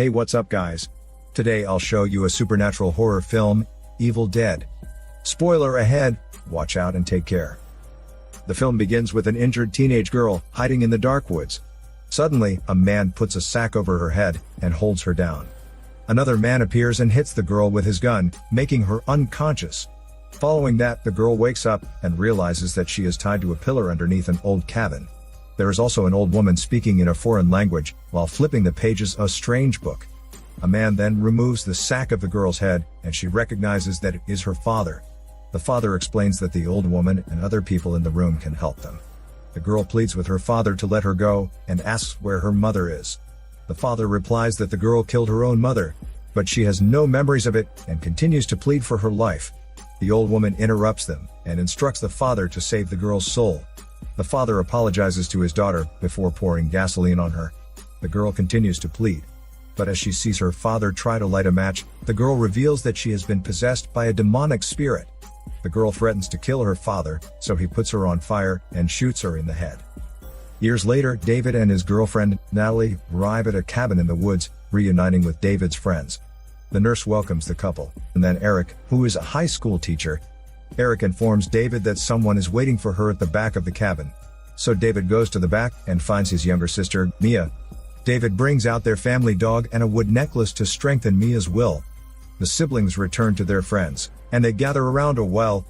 Hey, what's up guys? Today I'll show you a supernatural horror film, Evil Dead. Spoiler ahead, watch out and take care. The film begins with an injured teenage girl hiding in the dark woods. Suddenly, a man puts a sack over her head and holds her down. Another man appears and hits the girl with his gun, making her unconscious. Following that, the girl wakes up and realizes that she is tied to a pillar underneath an old cabin. There is also an old woman speaking in a foreign language while flipping the pages of a strange book. A man then removes the sack of the girl's head and she recognizes that it is her father. The father explains that the old woman and other people in the room can help them. The girl pleads with her father to let her go and asks where her mother is. The father replies that the girl killed her own mother, but she has no memories of it and continues to plead for her life. The old woman interrupts them and instructs the father to save the girl's soul. The father apologizes to his daughter before pouring gasoline on her. The girl continues to plead. But as she sees her father try to light a match, the girl reveals that she has been possessed by a demonic spirit. The girl threatens to kill her father, so he puts her on fire and shoots her in the head. Years later, David and his girlfriend, Natalie, arrive at a cabin in the woods, reuniting with David's friends. The nurse welcomes the couple, and then Eric, who is a high school teacher. Eric informs David that someone is waiting for her at the back of the cabin. So David goes to the back and finds his younger sister, Mia. David brings out their family dog and a wood necklace to strengthen Mia's will. The siblings return to their friends, and they gather around a well.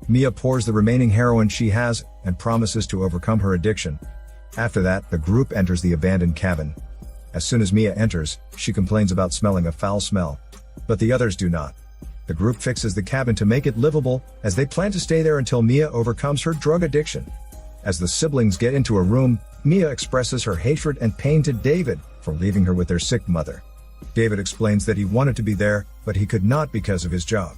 Mia pours the remaining heroin she has and promises to overcome her addiction. After that, the group enters the abandoned cabin. As soon as Mia enters, she complains about smelling a foul smell. But the others do not. The group fixes the cabin to make it livable, as they plan to stay there until Mia overcomes her drug addiction. As the siblings get into a room, Mia expresses her hatred and pain to David for leaving her with their sick mother. David explains that he wanted to be there, but he could not because of his job.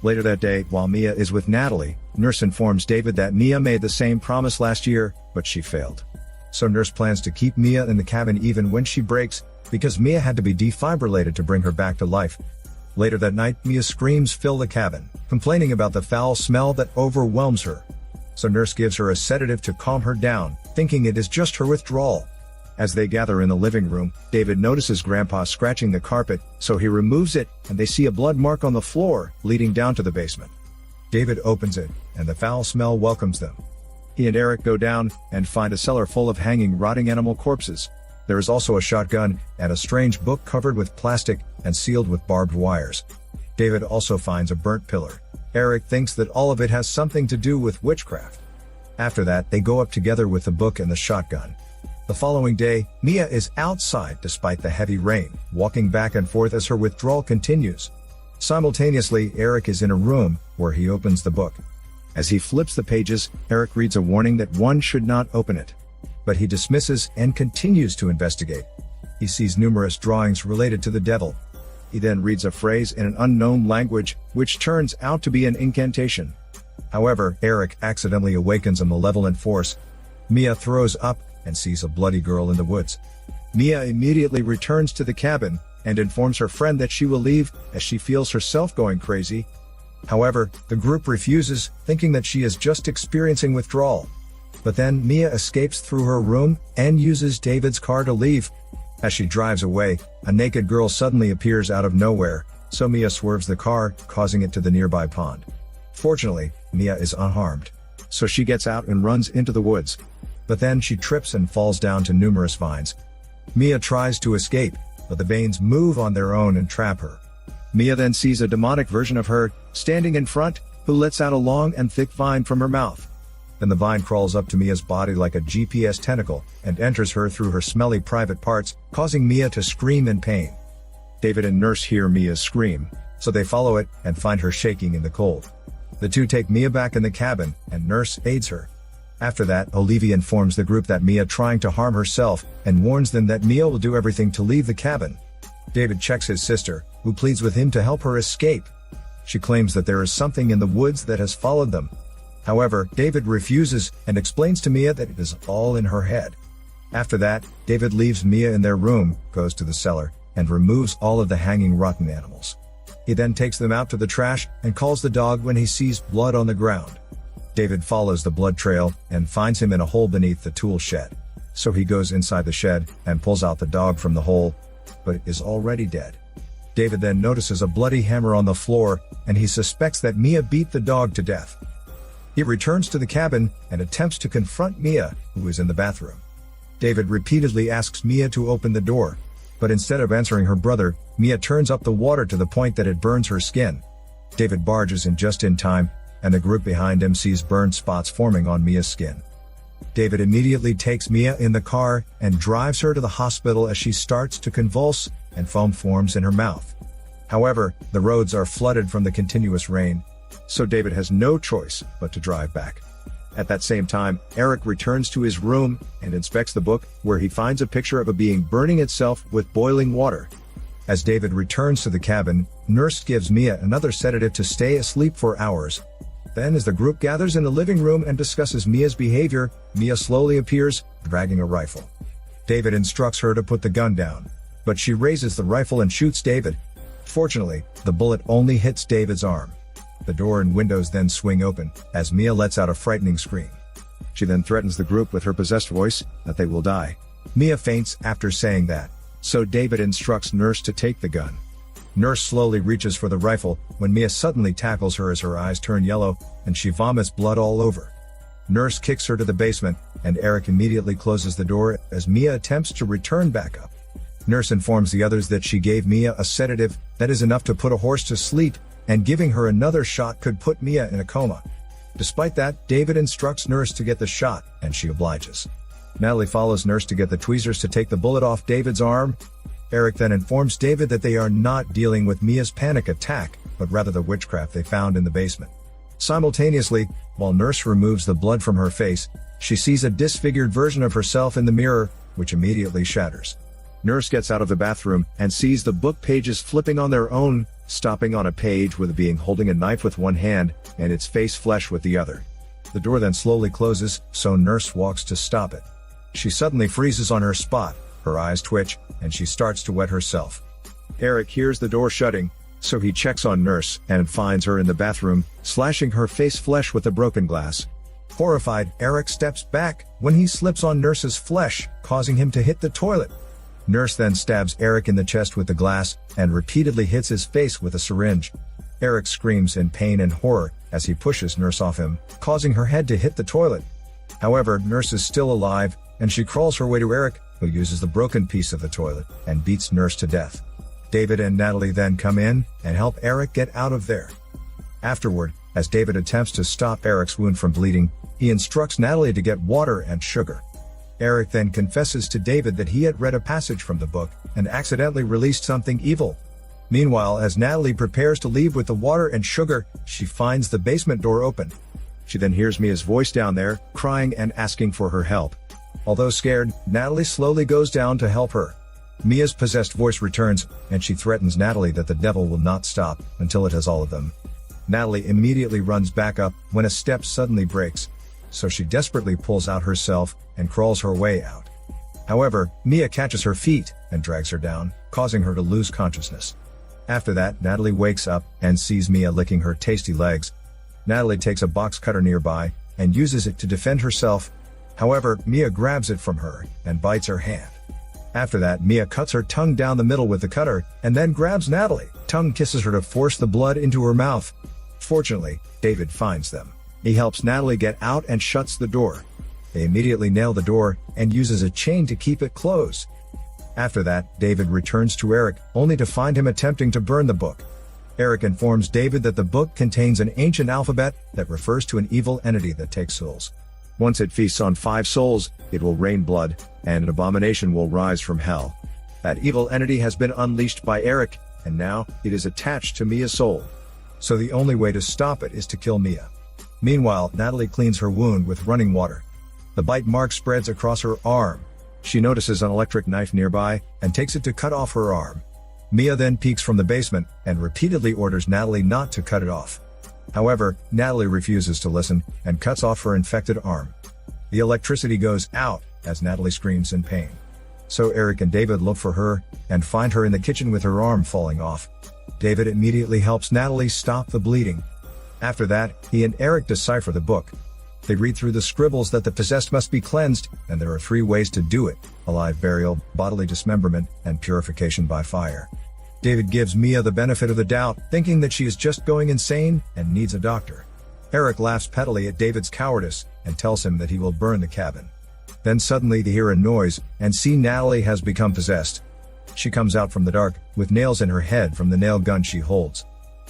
Later that day, while Mia is with Natalie, Nurse informs David that Mia made the same promise last year, but she failed. So Nurse plans to keep Mia in the cabin even when she breaks, because Mia had to be defibrillated to bring her back to life. Later that night, Mia's screams fill the cabin, complaining about the foul smell that overwhelms her. So Nurse gives her a sedative to calm her down, thinking it is just her withdrawal. As they gather in the living room, David notices Grandpa scratching the carpet, so he removes it, and they see a blood mark on the floor, leading down to the basement. David opens it, and the foul smell welcomes them. He and Eric go down, and find a cellar full of hanging rotting animal corpses. There is also a shotgun, and a strange book covered with plastic, and sealed with barbed wires. David also finds a burnt pillar. Eric thinks that all of it has something to do with witchcraft. After that, they go up together with the book and the shotgun. The following day, Mia is outside despite the heavy rain, walking back and forth as her withdrawal continues. Simultaneously, Eric is in a room, where he opens the book. As he flips the pages, Eric reads a warning that one should not open it. But he dismisses and continues to investigate. He sees numerous drawings related to the devil. He then reads a phrase in an unknown language, which turns out to be an incantation. However, Eric accidentally awakens a malevolent force. Mia throws up and sees a bloody girl in the woods. Mia immediately returns to the cabin and informs her friend that she will leave, as she feels herself going crazy. However, the group refuses, thinking that she is just experiencing withdrawal. But then Mia escapes through her room and uses David's car to leave. As she drives away, a naked girl suddenly appears out of nowhere, so Mia swerves the car, causing it to the nearby pond. Fortunately, Mia is unharmed, so she gets out and runs into the woods. But then she trips and falls down to numerous vines. Mia tries to escape, but the vines move on their own and trap her. Mia then sees a demonic version of her, standing in front, who lets out a long and thick vine from her mouth. Then the vine crawls up to Mia's body like a GPS tentacle, and enters her through her smelly private parts, causing Mia to scream in pain. David and Nurse hear Mia's scream, so they follow it, and find her shaking in the cold. The two take Mia back in the cabin, and Nurse aids her. After that, Olivia informs the group that Mia trying to harm herself, and warns them that Mia will do everything to leave the cabin. David checks his sister, who pleads with him to help her escape. She claims that there is something in the woods that has followed them. However, David refuses and explains to Mia that it is all in her head. After that, David leaves Mia in their room, goes to the cellar, and removes all of the hanging rotten animals. He then takes them out to the trash and calls the dog when he sees blood on the ground. David follows the blood trail and finds him in a hole beneath the tool shed. So he goes inside the shed and pulls out the dog from the hole. but is already dead. David then notices a bloody hammer on the floor, and he suspects that Mia beat the dog to death. He returns to the cabin and attempts to confront Mia, who is in the bathroom. David repeatedly asks Mia to open the door, but instead of answering her brother, Mia turns up the water to the point that it burns her skin. David barges in just in time, and the group behind him sees burned spots forming on Mia's skin. David immediately takes Mia in the car and drives her to the hospital as she starts to convulse and foam forms in her mouth. However, the roads are flooded from the continuous rain, so David has no choice but to drive back. At that same time, Eric returns to his room and inspects the book, where he finds a picture of a being burning itself with boiling water. As David returns to the cabin, Nurse gives Mia another sedative to stay asleep for hours. Then as the group gathers in the living room and discusses Mia's behavior, Mia slowly appears, dragging a rifle. David instructs her to put the gun down, but she raises the rifle and shoots David. Fortunately, the bullet only hits David's arm. The door and windows then swing open, as Mia lets out a frightening scream. She then threatens the group with her possessed voice, that they will die. Mia faints after saying that, so David instructs Nurse to take the gun. Nurse slowly reaches for the rifle, when Mia suddenly tackles her as her eyes turn yellow, and she vomits blood all over. Nurse kicks her to the basement, and Eric immediately closes the door as Mia attempts to return back up. Nurse informs the others that she gave Mia a sedative that is enough to put a horse to sleep, and giving her another shot could put Mia in a coma. Despite that, David instructs Nurse to get the shot, and she obliges. Natalie follows Nurse to get the tweezers to take the bullet off David's arm. Eric then informs David that they are not dealing with Mia's panic attack, but rather the witchcraft they found in the basement. Simultaneously, while Nurse removes the blood from her face, she sees a disfigured version of herself in the mirror, which immediately shatters. Nurse gets out of the bathroom and sees the book pages flipping on their own, stopping on a page with a being holding a knife with one hand and its face flesh with the other. The door then slowly closes, so Nurse walks to stop it. She suddenly freezes on her spot, her eyes twitch, and she starts to wet herself. Eric hears the door shutting, so he checks on Nurse and finds her in the bathroom, slashing her face flesh with a broken glass. Horrified, Eric steps back when he slips on Nurse's flesh, causing him to hit the toilet. Nurse then stabs Eric in the chest with the glass and repeatedly hits his face with a syringe. Eric screams in pain and horror as he pushes Nurse off him, causing her head to hit the toilet. However, Nurse is still alive, and she crawls her way to Eric, who uses the broken piece of the toilet and beats Nurse to death. David and Natalie then come in and help Eric get out of there. Afterward, as David attempts to stop Eric's wound from bleeding, he instructs Natalie to get water and sugar. Eric then confesses to David that he had read a passage from the book and accidentally released something evil. Meanwhile, as Natalie prepares to leave with the water and sugar, she finds the basement door open. She then hears Mia's voice down there, crying and asking for her help. Although scared, Natalie slowly goes down to help her. Mia's possessed voice returns, and she threatens Natalie that the devil will not stop until it has all of them. Natalie immediately runs back up when a step suddenly breaks, so she desperately pulls out herself and crawls her way out. However, Mia catches her feet and drags her down, causing her to lose consciousness. After that, Natalie wakes up and sees Mia licking her tasty legs. Natalie takes a box cutter nearby and uses it to defend herself. However, Mia grabs it from her and bites her hand. After that, Mia cuts her tongue down the middle with the cutter and then grabs Natalie. Tongue kisses her to force the blood into her mouth. Fortunately, David finds them. He helps Natalie get out and shuts the door. They immediately nail the door and uses a chain to keep it closed. After that, David returns to Eric, only to find him attempting to burn the book. Eric informs David that the book contains an ancient alphabet that refers to an evil entity that takes souls. Once it feasts on 5 souls, it will rain blood, and an abomination will rise from hell. That evil entity has been unleashed by Eric, and now it is attached to Mia's soul. So the only way to stop it is to kill Mia. Meanwhile, Natalie cleans her wound with running water. The bite mark spreads across her arm. She notices an electric knife nearby and takes it to cut off her arm. Mia then peeks from the basement and repeatedly orders Natalie not to cut it off. However, Natalie refuses to listen and cuts off her infected arm. The electricity goes out as Natalie screams in pain. So Eric and David look for her and find her in the kitchen with her arm falling off. David immediately helps Natalie stop the bleeding. After that, he and Eric decipher the book. They read through the scribbles that the possessed must be cleansed, and there are 3 ways to do it: alive burial, bodily dismemberment, and purification by fire. David gives Mia the benefit of the doubt, thinking that she is just going insane and needs a doctor. Eric laughs pettily at David's cowardice and tells him that he will burn the cabin. Then suddenly they hear a noise and see Natalie has become possessed. She comes out from the dark, with nails in her head from the nail gun she holds.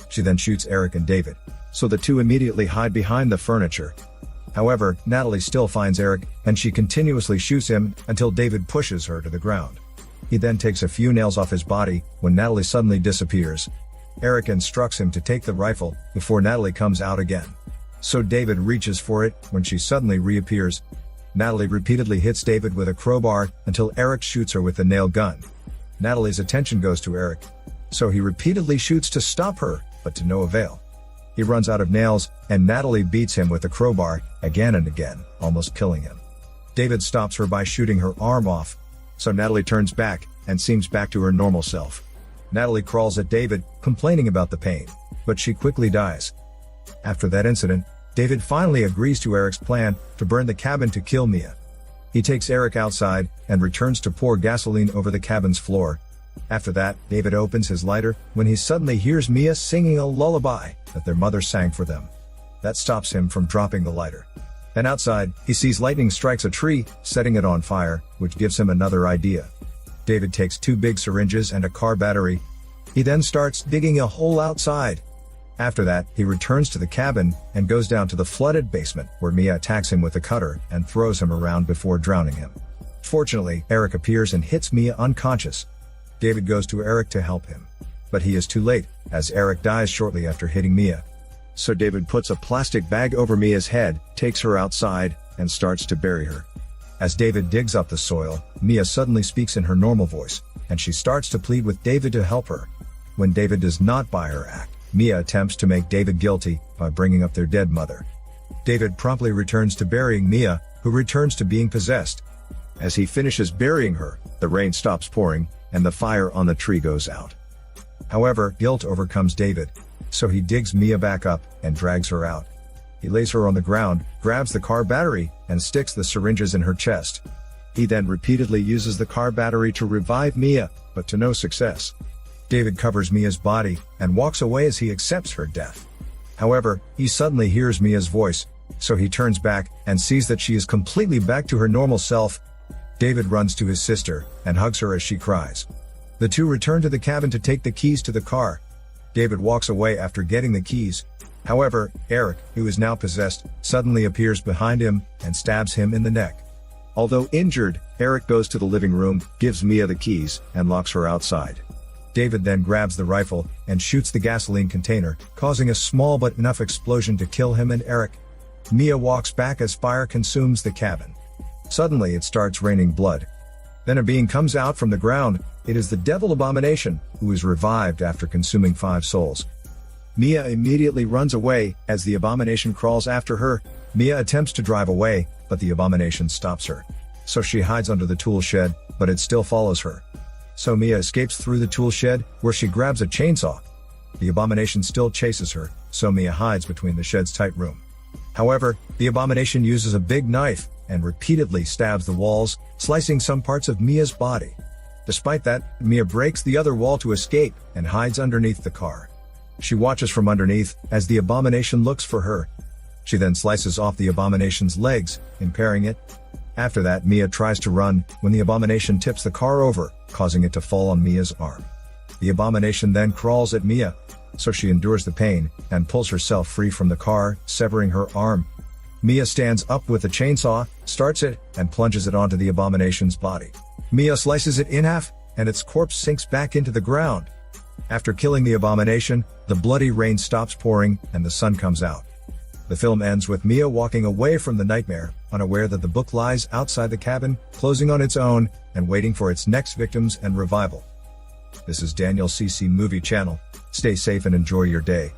She then shoots Eric and David, so the 2 immediately hide behind the furniture. However, Natalie still finds Eric, and she continuously shoots him until David pushes her to the ground. He then takes a few nails off his body when Natalie suddenly disappears. Eric instructs him to take the rifle before Natalie comes out again. So David reaches for it when she suddenly reappears. Natalie repeatedly hits David with a crowbar until Eric shoots her with the nail gun. Natalie's attention goes to Eric, so he repeatedly shoots to stop her, but to no avail. He runs out of nails, and Natalie beats him with the crowbar again and again, almost killing him. David stops her by shooting her arm off, so Natalie turns back and seems back to her normal self. Natalie crawls at David, complaining about the pain, but she quickly dies. After that incident, David finally agrees to Eric's plan to burn the cabin to kill Mia. He takes Eric outside and returns to pour gasoline over the cabin's floor. After that, David opens his lighter when he suddenly hears Mia singing a lullaby that their mother sang for them. That stops him from dropping the lighter. And outside, he sees lightning strikes a tree, setting it on fire, which gives him another idea. David takes 2 big syringes and a car battery. He then starts digging a hole outside. After that, he returns to the cabin and goes down to the flooded basement, where Mia attacks him with a cutter and throws him around before drowning him. Fortunately, Eric appears and hits Mia unconscious. David goes to Eric to help him, but he is too late, as Eric dies shortly after hitting Mia. So David puts a plastic bag over Mia's head, takes her outside, and starts to bury her. As David digs up the soil, Mia suddenly speaks in her normal voice, and she starts to plead with David to help her. When David does not buy her act, Mia attempts to make David guilty by bringing up their dead mother. David promptly returns to burying Mia, who returns to being possessed. As he finishes burying her, the rain stops pouring, and the fire on the tree goes out. However, guilt overcomes David, so he digs Mia back up and drags her out. He lays her on the ground, grabs the car battery, and sticks the syringes in her chest. He then repeatedly uses the car battery to revive Mia, but to no success. David covers Mia's body and walks away as he accepts her death. However, he suddenly hears Mia's voice, so he turns back and sees that she is completely back to her normal self. David runs to his sister and hugs her as she cries. The 2 return to the cabin to take the keys to the car. David walks away after getting the keys. However, Eric, who is now possessed, suddenly appears behind him and stabs him in the neck. Although injured, Eric goes to the living room, gives Mia the keys, and locks her outside. David then grabs the rifle and shoots the gasoline container, causing a small but enough explosion to kill him and Eric. Mia walks back as fire consumes the cabin. Suddenly it starts raining blood. Then a being comes out from the ground. It is the devil Abomination, who is revived after consuming 5 souls. Mia immediately runs away as the Abomination crawls after her. Mia attempts to drive away, but the Abomination stops her. So she hides under the tool shed, but it still follows her. So Mia escapes through the tool shed, where she grabs a chainsaw. The Abomination still chases her, so Mia hides between the shed's tight room. However, the Abomination uses a big knife and repeatedly stabs the walls, slicing some parts of Mia's body. Despite that, Mia breaks the other wall to escape and hides underneath the car. She watches from underneath as the Abomination looks for her. She then slices off the Abomination's legs, impairing it. After that, Mia tries to run when the Abomination tips the car over, causing it to fall on Mia's arm. The Abomination then crawls at Mia, so she endures the pain and pulls herself free from the car, severing her arm. Mia stands up with the chainsaw, starts it, and plunges it onto the Abomination's body. Mia slices it in half, and its corpse sinks back into the ground. After killing the Abomination, the bloody rain stops pouring and the sun comes out. The film ends with Mia walking away from the nightmare, unaware that the book lies outside the cabin, closing on its own, and waiting for its next victims and revival. This is Daniel CC Movie Channel. Stay safe and enjoy your day.